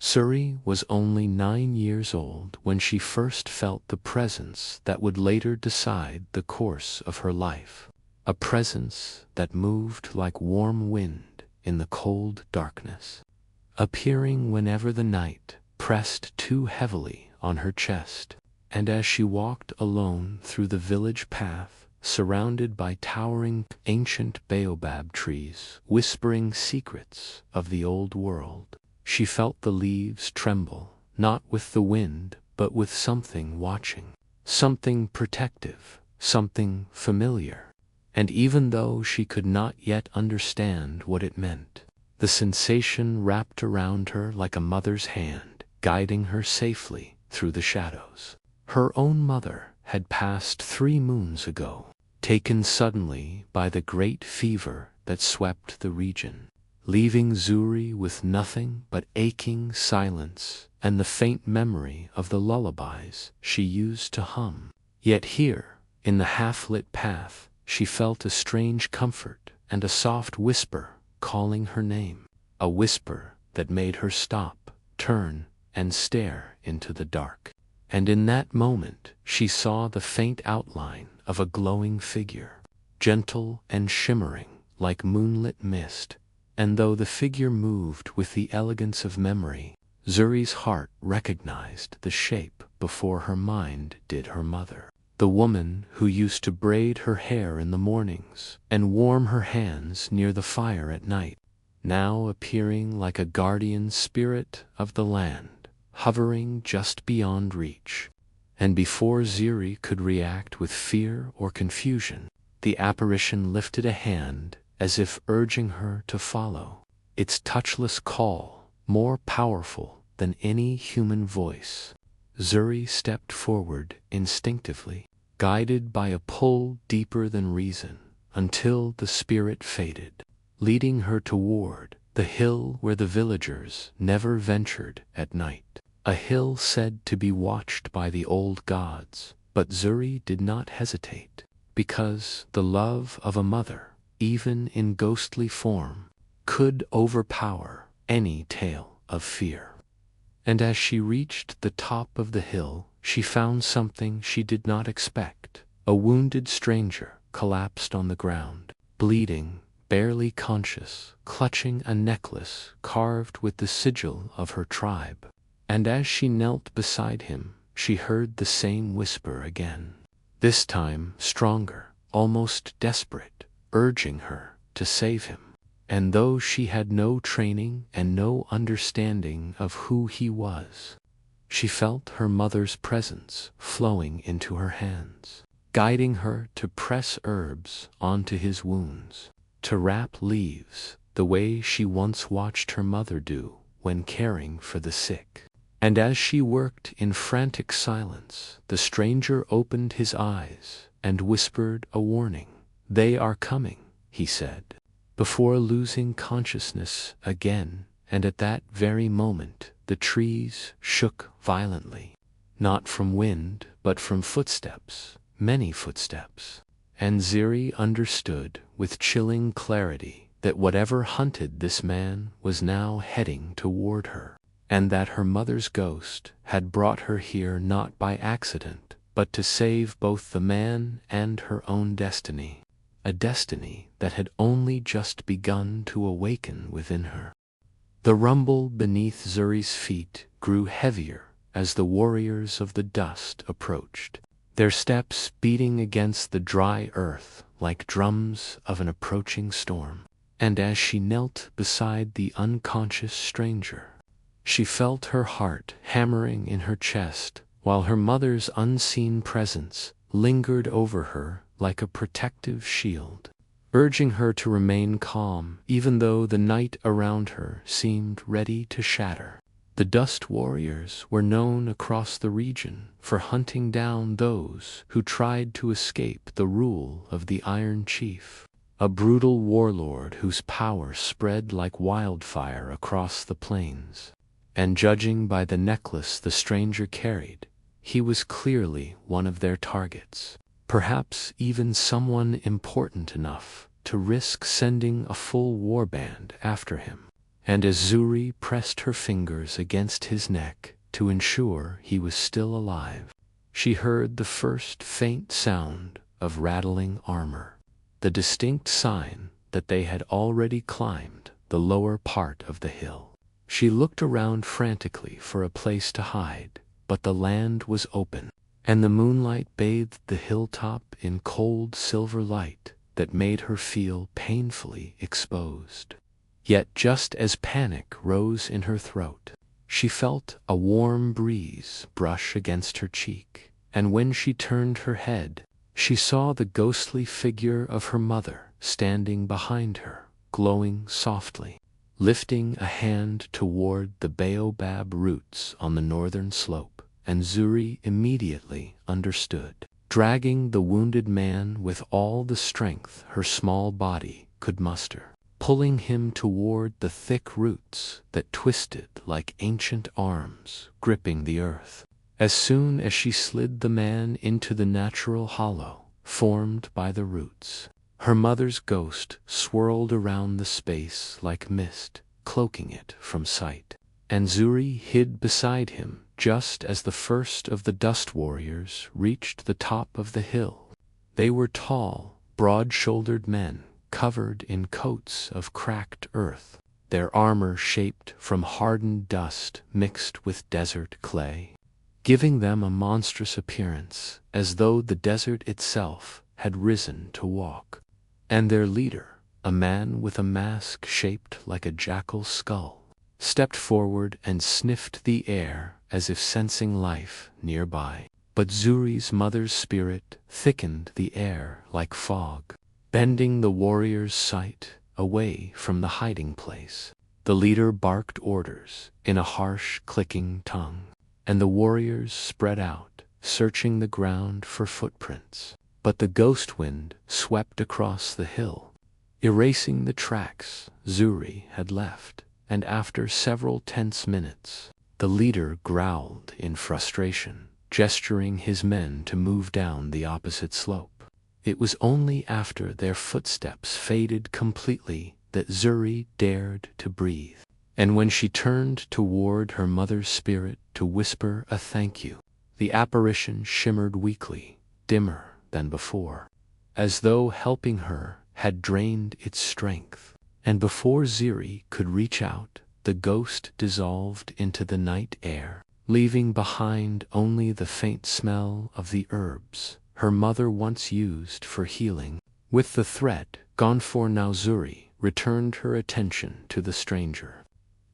Suri was only 9 years old when she first felt the presence that would later decide the course of her life. A presence that moved like warm wind in the cold darkness, appearing whenever the night pressed too heavily on her chest. And as she walked alone through the village path, surrounded by towering ancient baobab trees, whispering secrets of the old world, she felt the leaves tremble, not with the wind, but with something watching, something protective, something familiar. And even though she could not yet understand what it meant, the sensation wrapped around her like a mother's hand, guiding her safely through the shadows. Her own mother had passed 3 moons ago, taken suddenly by the great fever that swept the region, leaving Zuri with nothing but aching silence and the faint memory of the lullabies she used to hum. Yet here, in the half-lit path, she felt a strange comfort and a soft whisper calling her name, a whisper that made her stop, turn, and stare into the dark. And in that moment she saw the faint outline of a glowing figure, gentle and shimmering like moonlit mist. And though the figure moved with the elegance of memory, Zuri's heart recognized the shape before her mind did her mother. The woman who used to braid her hair in the mornings and warm her hands near the fire at night, now appearing like a guardian spirit of the land, hovering just beyond reach. And before Zuri could react with fear or confusion, the apparition lifted a hand as if urging her to follow, its touchless call more powerful than any human voice. Zuri stepped forward instinctively, guided by a pull deeper than reason, until the spirit faded, leading her toward the hill where the villagers never ventured at night. A hill said to be watched by the old gods, but Zuri did not hesitate, because the love of a mother, even in ghostly form, could overpower any tale of fear. And as she reached the top of the hill, she found something she did not expect. A wounded stranger collapsed on the ground, bleeding, barely conscious, clutching a necklace carved with the sigil of her tribe. And as she knelt beside him, she heard the same whisper again, this time stronger, almost desperate, urging her to save him. And though she had no training and no understanding of who he was, she felt her mother's presence flowing into her hands, guiding her to press herbs onto his wounds, to wrap leaves the way she once watched her mother do when caring for the sick. And as she worked in frantic silence, the stranger opened his eyes and whispered a warning. "They are coming," he said, before losing consciousness again. And at that very moment, the trees shook violently, not from wind, but from footsteps, many footsteps. And Zuri understood with chilling clarity that whatever hunted this man was now heading toward her, and that her mother's ghost had brought her here not by accident, but to save both the man and her own destiny, a destiny that had only just begun to awaken within her. The rumble beneath Zuri's feet grew heavier as the warriors of the dust approached, their steps beating against the dry earth like drums of an approaching storm. And as she knelt beside the unconscious stranger, she felt her heart hammering in her chest, while her mother's unseen presence lingered over her like a protective shield, urging her to remain calm even though the night around her seemed ready to shatter. The Dust Warriors were known across the region for hunting down those who tried to escape the rule of the Iron Chief, a brutal warlord whose power spread like wildfire across the plains. And judging by the necklace the stranger carried, he was clearly one of their targets, perhaps even someone important enough to risk sending a full warband after him. And as Zuri pressed her fingers against his neck to ensure he was still alive, she heard the first faint sound of rattling armor, the distinct sign that they had already climbed the lower part of the hill. She looked around frantically for a place to hide, but the land was open, and the moonlight bathed the hilltop in cold silver light that made her feel painfully exposed. Yet just as panic rose in her throat, she felt a warm breeze brush against her cheek, and when she turned her head, she saw the ghostly figure of her mother standing behind her, glowing softly, lifting a hand toward the baobab roots on the northern slope, and Zuri immediately understood. Dragging the wounded man with all the strength her small body could muster, pulling him toward the thick roots that twisted like ancient arms gripping the earth. As soon as she slid the man into the natural hollow formed by the roots, her mother's ghost swirled around the space like mist, cloaking it from sight. And Zuri hid beside him just as the first of the dust warriors reached the top of the hill. They were tall, broad-shouldered men, covered in coats of cracked earth, their armor shaped from hardened dust mixed with desert clay, giving them a monstrous appearance, as though the desert itself had risen to walk. And their leader, a man with a mask shaped like a jackal's skull, stepped forward and sniffed the air as if sensing life nearby. But Zuri's mother's spirit thickened the air like fog, bending the warrior's sight away from the hiding place. The leader barked orders in a harsh, clicking tongue, and the warriors spread out, searching the ground for footprints. But the ghost wind swept across the hill, erasing the tracks Zuri had left, and after several tense minutes, the leader growled in frustration, gesturing his men to move down the opposite slope. It was only after their footsteps faded completely that Zuri dared to breathe, and when she turned toward her mother's spirit to whisper a thank you, the apparition shimmered weakly, dimmer than before, as though helping her had drained its strength. And before Zuri could reach out, the ghost dissolved into the night air, leaving behind only the faint smell of the herbs her mother once used for healing. With the threat gone for now, Zuri returned her attention to the stranger,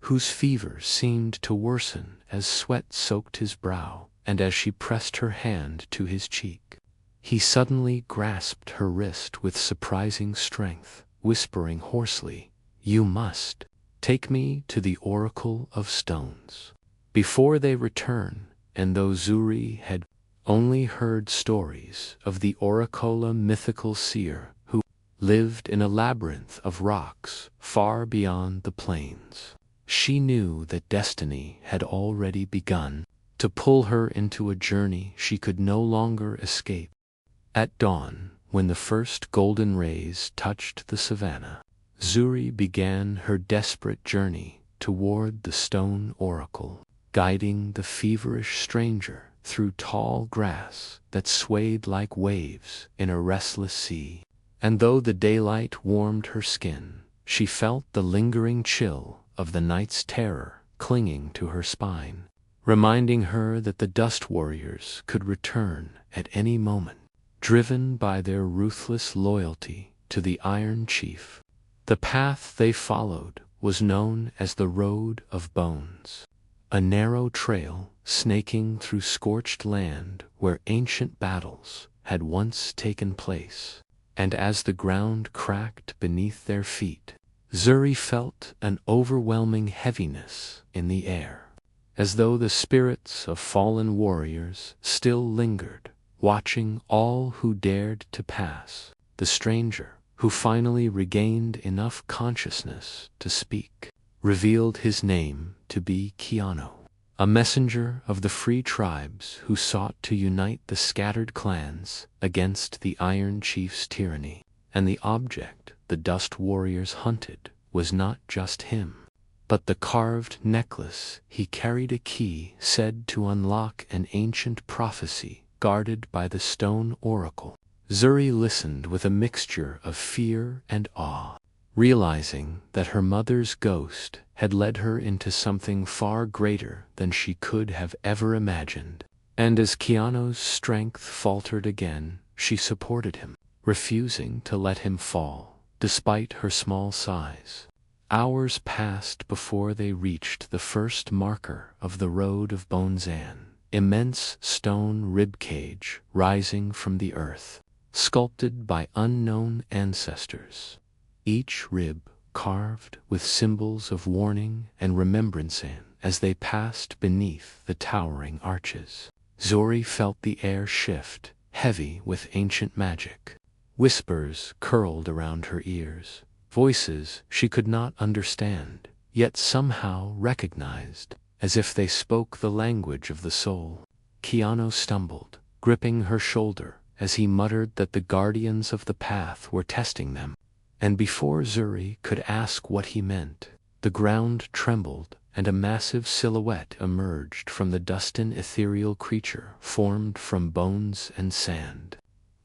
whose fever seemed to worsen as sweat soaked his brow, and as she pressed her hand to his cheek, he suddenly grasped her wrist with surprising strength, whispering hoarsely, "You must take me to the Oracle of Stones." Before they return, and though Zuri had only heard stories of the Oracola mythical seer who lived in a labyrinth of rocks far beyond the plains, she knew that destiny had already begun to pull her into a journey she could no longer escape. At dawn, when the first golden rays touched the savannah, Zuri began her desperate journey toward the stone oracle, guiding the feverish stranger through tall grass that swayed like waves in a restless sea. And though the daylight warmed her skin, she felt the lingering chill of the night's terror clinging to her spine, reminding her that the dust warriors could return at any moment, driven by their ruthless loyalty to the Iron Chief. The path they followed was known as the Road of Bones, a narrow trail snaking through scorched land where ancient battles had once taken place. And as the ground cracked beneath their feet, Zuri felt an overwhelming heaviness in the air, as though the spirits of fallen warriors still lingered, watching all who dared to pass. The stranger, who finally regained enough consciousness to speak, revealed his name to be Keanu, a messenger of the free tribes who sought to unite the scattered clans against the Iron Chief's tyranny. And the object the dust warriors hunted was not just him. But the carved necklace he carried a key said to unlock an ancient prophecy guarded by the stone oracle. Zuri listened with a mixture of fear and awe, realizing that her mother's ghost had led her into something far greater than she could have ever imagined. And as Keanu's strength faltered again, she supported him, refusing to let him fall, despite her small size. Hours passed before they reached the first marker of the Road of Bonzan, immense stone ribcage rising from the earth, sculpted by unknown ancestors, each rib carved with symbols of warning and remembrance. As they passed beneath the towering arches, Zuri felt the air shift, heavy with ancient magic. Whispers curled around her ears, voices she could not understand, yet somehow recognized, as if they spoke the language of the soul. Keanu stumbled, gripping her shoulder, as he muttered that the guardians of the path were testing them. And before Zuri could ask what he meant, the ground trembled, and a massive silhouette emerged from the dustin ethereal creature formed from bones and sand.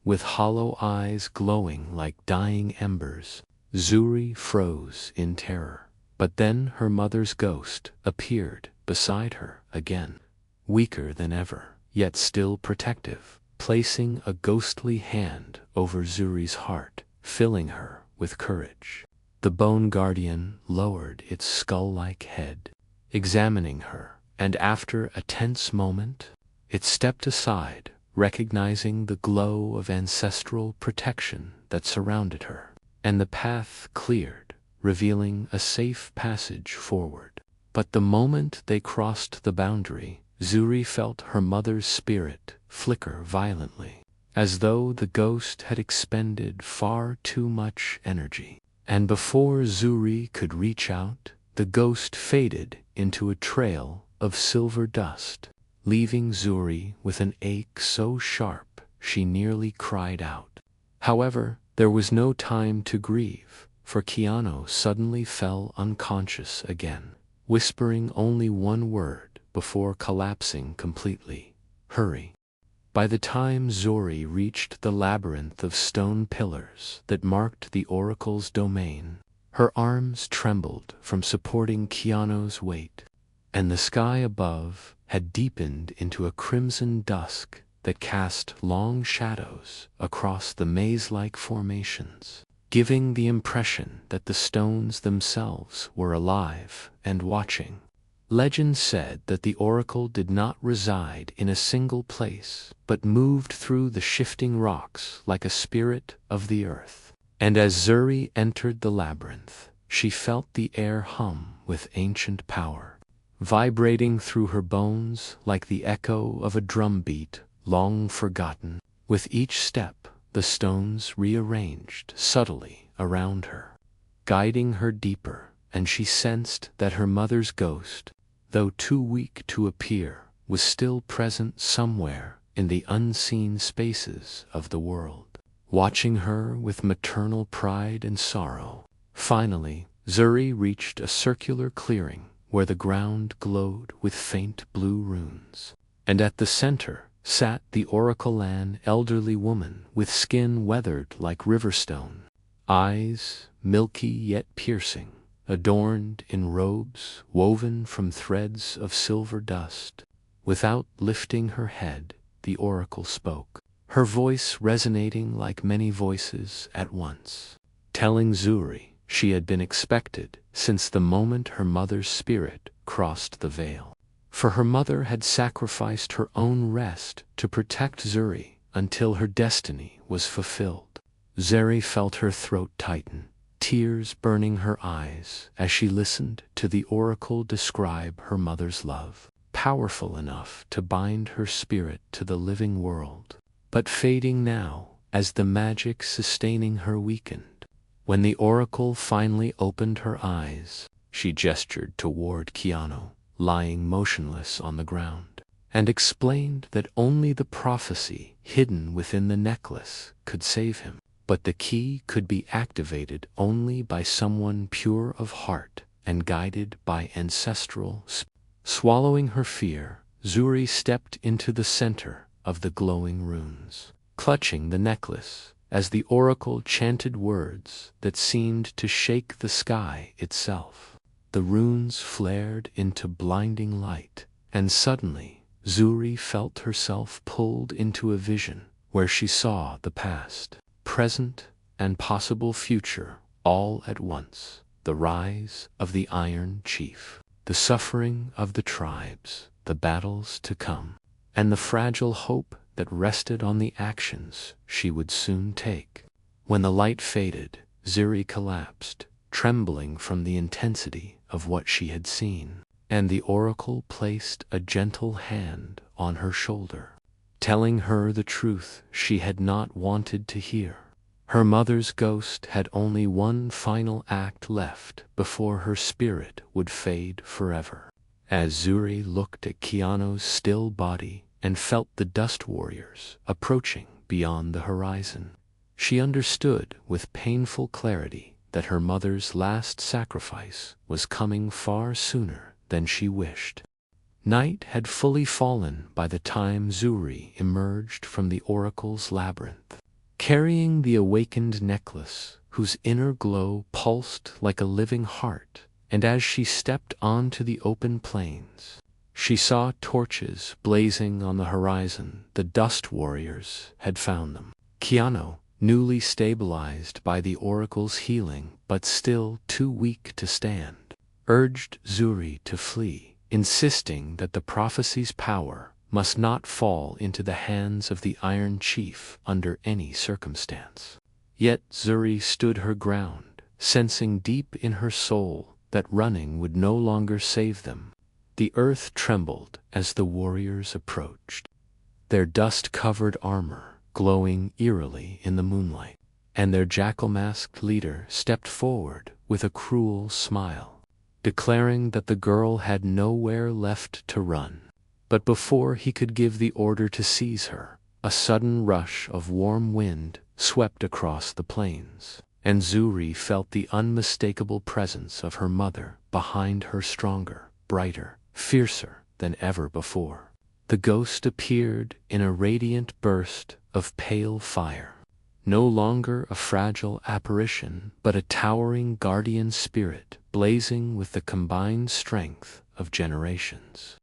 With hollow eyes glowing like dying embers, Zuri froze in terror. But then her mother's ghost appeared beside her again, weaker than ever, yet still protective, placing a ghostly hand over Zuri's heart, filling her with courage. The bone guardian lowered its skull-like head, examining her, and after a tense moment, it stepped aside, recognizing the glow of ancestral protection that surrounded her, and the path cleared, revealing a safe passage forward. But the moment they crossed the boundary, Zuri felt her mother's spirit flicker violently, as though the ghost had expended far too much energy. And before Zuri could reach out, the ghost faded into a trail of silver dust, leaving Zuri with an ache so sharp she nearly cried out. However, there was no time to grieve, for Keanu suddenly fell unconscious again, whispering only one word before collapsing completely: "Hurry." By the time Zuri reached the labyrinth of stone pillars that marked the oracle's domain, her arms trembled from supporting Keanu's weight, and the sky above had deepened into a crimson dusk that cast long shadows across the maze-like formations, giving the impression that the stones themselves were alive and watching. Legend said that the oracle did not reside in a single place, but moved through the shifting rocks like a spirit of the earth. And as Zuri entered the labyrinth, she felt the air hum with ancient power, vibrating through her bones like the echo of a drumbeat long forgotten. With each step, the stones rearranged subtly around her, guiding her deeper, and she sensed that her mother's ghost, though too weak to appear, was still present somewhere in the unseen spaces of the world, watching her with maternal pride and sorrow. Finally, Zuri reached a circular clearing where the ground glowed with faint blue runes, and at the center sat the oracle, an elderly woman with skin weathered like riverstone, eyes milky yet piercing, adorned in robes woven from threads of silver dust. Without lifting her head, the oracle spoke, her voice resonating like many voices at once, telling Zuri she had been expected since the moment her mother's spirit crossed the veil. For her mother had sacrificed her own rest to protect Zuri until her destiny was fulfilled. Zuri felt her throat tighten, tears burning her eyes as she listened to the oracle describe her mother's love, powerful enough to bind her spirit to the living world, but fading now as the magic sustaining her weakened. When the oracle finally opened her eyes, she gestured toward Keanu, lying motionless on the ground, and explained that only the prophecy hidden within the necklace could save him. But the key could be activated only by someone pure of heart and guided by ancestral Swallowing her fear, Zuri stepped into the center of the glowing runes, clutching the necklace as the oracle chanted words that seemed to shake the sky itself. The runes flared into blinding light, and suddenly Zuri felt herself pulled into a vision where she saw the past, present, and possible future all at once. The rise of the Iron Chief, the suffering of the tribes, the battles to come, and the fragile hope that rested on the actions she would soon take. When the light faded, Zuri collapsed, trembling from the intensity of what she had seen, and the oracle placed a gentle hand on her shoulder, telling her the truth she had not wanted to hear. Her mother's ghost had only one final act left before her spirit would fade forever. As Zuri looked at Keanu's still body and felt the dust warriors approaching beyond the horizon, she understood with painful clarity that her mother's last sacrifice was coming far sooner than she wished. Night had fully fallen by the time Zuri emerged from the oracle's labyrinth, carrying the awakened necklace whose inner glow pulsed like a living heart. And as she stepped onto the open plains, she saw torches blazing on the horizon. The dust warriors had found them. Keanu, newly stabilized by the oracle's healing but still too weak to stand, urged Zuri to flee, insisting that the prophecy's power must not fall into the hands of the Iron Chief under any circumstance. Yet Zuri stood her ground, sensing deep in her soul that running would no longer save them. The earth trembled as the warriors approached, their dust-covered armor glowing eerily in the moonlight, and their jackal-masked leader stepped forward with a cruel smile, declaring that the girl had nowhere left to run. But before he could give the order to seize her, a sudden rush of warm wind swept across the plains, and Zuri felt the unmistakable presence of her mother behind her, stronger, brighter, fiercer than ever before. The ghost appeared in a radiant burst of pale fire, no longer a fragile apparition but a towering guardian spirit blazing with the combined strength of generations.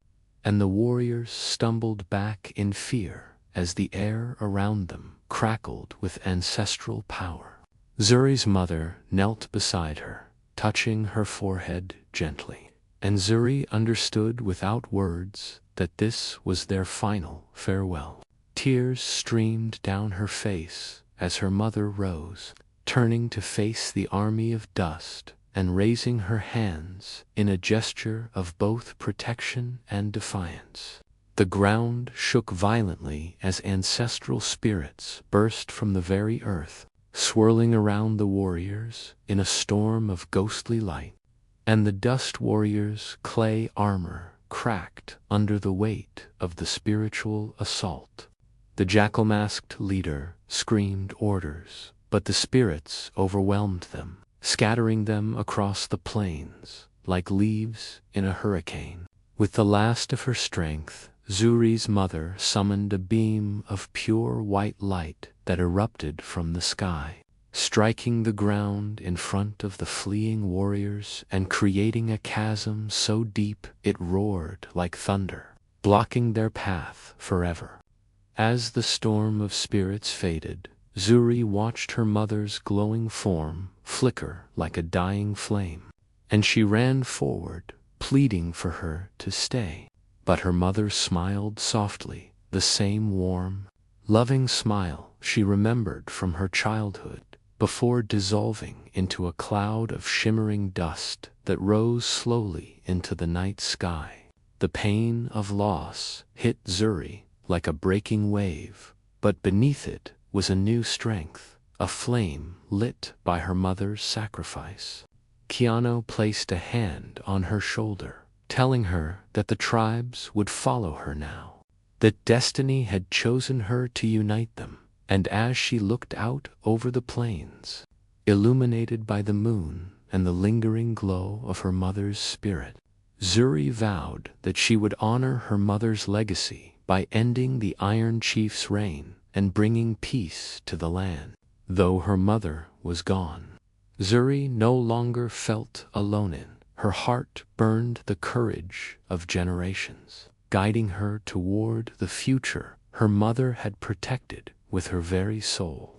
And the warriors stumbled back in fear as the air around them crackled with ancestral power. Zuri's mother knelt beside her, touching her forehead gently, and Zuri understood without words that this was their final farewell. Tears streamed down her face as her mother rose, turning to face the army of dust and raising her hands in a gesture of both protection and defiance. The ground shook violently as ancestral spirits burst from the very earth, swirling around the warriors in a storm of ghostly light, and the dust warriors' clay armor cracked under the weight of the spiritual assault. The jackal-masked leader screamed orders, but the spirits overwhelmed them, scattering them across the plains like leaves in a hurricane. With the last of her strength, Zuri's mother summoned a beam of pure white light that erupted from the sky, striking the ground in front of the fleeing warriors and creating a chasm so deep it roared like thunder, blocking their path forever. As the storm of spirits faded, Zuri watched her mother's glowing form flicker like a dying flame, and she ran forward, pleading for her to stay. But her mother smiled softly, the same warm, loving smile she remembered from her childhood, before dissolving into a cloud of shimmering dust that rose slowly into the night sky. The pain of loss hit Zuri like a breaking wave, but beneath it was a new strength, a flame lit by her mother's sacrifice. Keanu placed a hand on her shoulder, telling her that the tribes would follow her now, that destiny had chosen her to unite them. And as she looked out over the plains, illuminated by the moon, and the lingering glow of her mother's spirit. Zuri vowed that she would honor her mother's legacy by ending the Iron Chief's reign and bringing peace to the land. Though her mother was gone, Zuri no longer felt alone. In her heart burned the courage of generations, guiding her toward the future her mother had protected with her very soul.